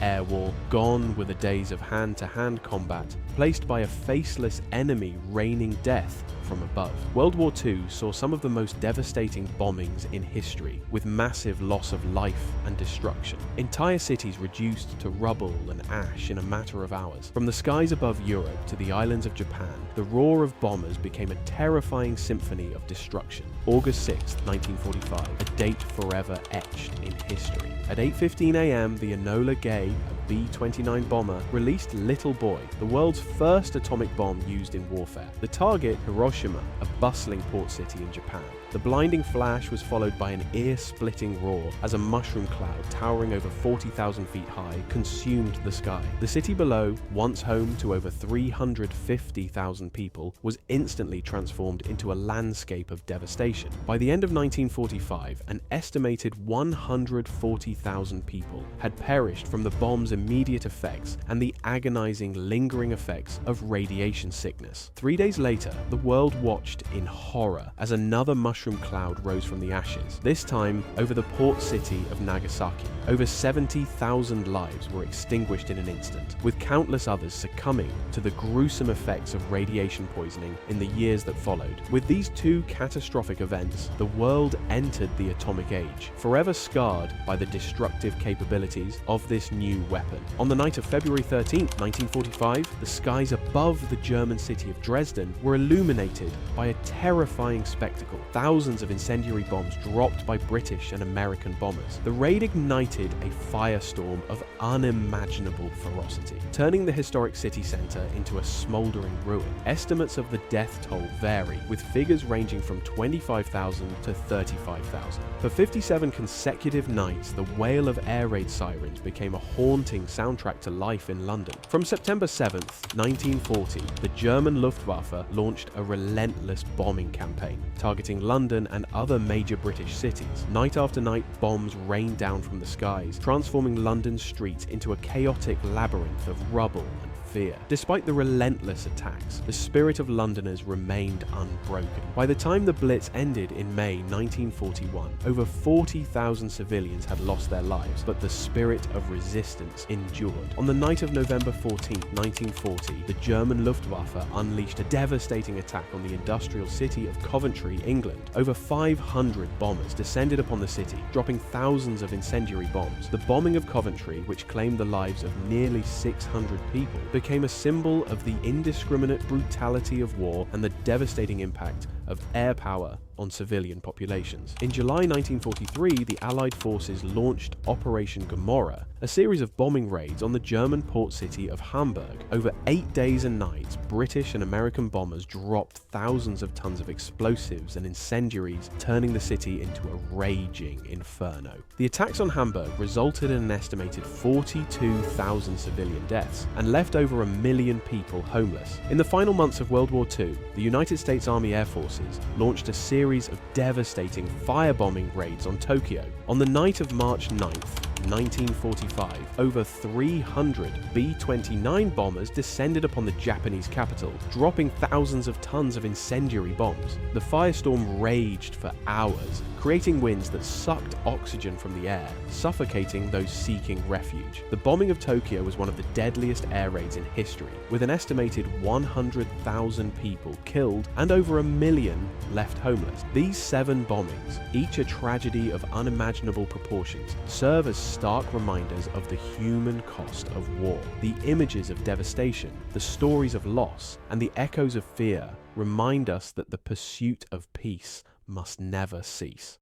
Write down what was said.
air war, gone were the days of hand-to-hand combat, placed by a faceless enemy raining death from above. World War II saw some of the most devastating bombings in history, with massive loss of life and destruction. Entire cities reduced to rubble and ash in a matter of hours. From the skies above Europe to the islands of Japan, the roar of bombers became a terrifying symphony of destruction. August 6, 1945, a date forever etched in history. At 8:15 a.m., the Enola Gay, a B-29 bomber, released Little Boy, the world's first atomic bomb used in warfare. The target, Hiroshima, a bustling port city in Japan. The blinding flash was followed by an ear-splitting roar as a mushroom cloud towering over 40,000 feet high consumed the sky. The city below, once home to over 350,000 people, was instantly transformed into a landscape of devastation. By the end of 1945, an estimated 140,000 people had perished from the bomb's immediate effects and the agonizing, lingering effects of radiation sickness. 3 days later, the world watched in horror as another mushroom cloud rose from the ashes, this time over the port city of Nagasaki. Over 70,000 lives were extinguished in an instant, with countless others succumbing to the gruesome effects of radiation poisoning in the years that followed. With these two catastrophic events, the world entered the atomic age, forever scarred by the destructive capabilities of this new weapon. On the night of February 13, 1945, the skies above the German city of Dresden were illuminated by a terrifying spectacle. Thousands of incendiary bombs dropped by British and American bombers. The raid ignited a firestorm of unimaginable ferocity, turning the historic city centre into a smouldering ruin. Estimates of the death toll vary, with figures ranging from 25,000 to 35,000. For 57 consecutive nights, the wail of air raid sirens became a haunting soundtrack to life in London. From September 7th, 1940, the German Luftwaffe launched a relentless bombing campaign, targeting London and other major British cities. Night after night, bombs rained down from the skies, transforming London's streets into a chaotic labyrinth of rubble and fear. Despite the relentless attacks, the spirit of Londoners remained unbroken. By the time the Blitz ended in May 1941, over 40,000 civilians had lost their lives, but the spirit of resistance endured. On the night of November 14, 1940, the German Luftwaffe unleashed a devastating attack on the industrial city of Coventry, England. Over 500 bombers descended upon the city, dropping thousands of incendiary bombs. The bombing of Coventry, which claimed the lives of nearly 600 people, became a symbol of the indiscriminate brutality of war and the devastating impact of air power on civilian populations. In July 1943, the Allied forces launched Operation Gomorrah, a series of bombing raids on the German port city of Hamburg. Over 8 days and nights, British and American bombers dropped thousands of tons of explosives and incendiaries, turning the city into a raging inferno. The attacks on Hamburg resulted in an estimated 42,000 civilian deaths and left over 1 million people homeless. In the final months of World War II, the United States Army Air Forces launched a series of devastating firebombing raids on Tokyo. On the night of March 9th, 1945, over 300 B-29 bombers descended upon the Japanese capital, dropping thousands of tons of incendiary bombs. The firestorm raged for hours, creating winds that sucked oxygen from the air, suffocating those seeking refuge. The bombing of Tokyo was one of the deadliest air raids in history, with an estimated 100,000 people killed and over 1 million left homeless. These 7 bombings, each a tragedy of unimaginable proportions, serve as stark reminders of the human cost of war. The images of devastation, the stories of loss, and the echoes of fear remind us that the pursuit of peace must never cease.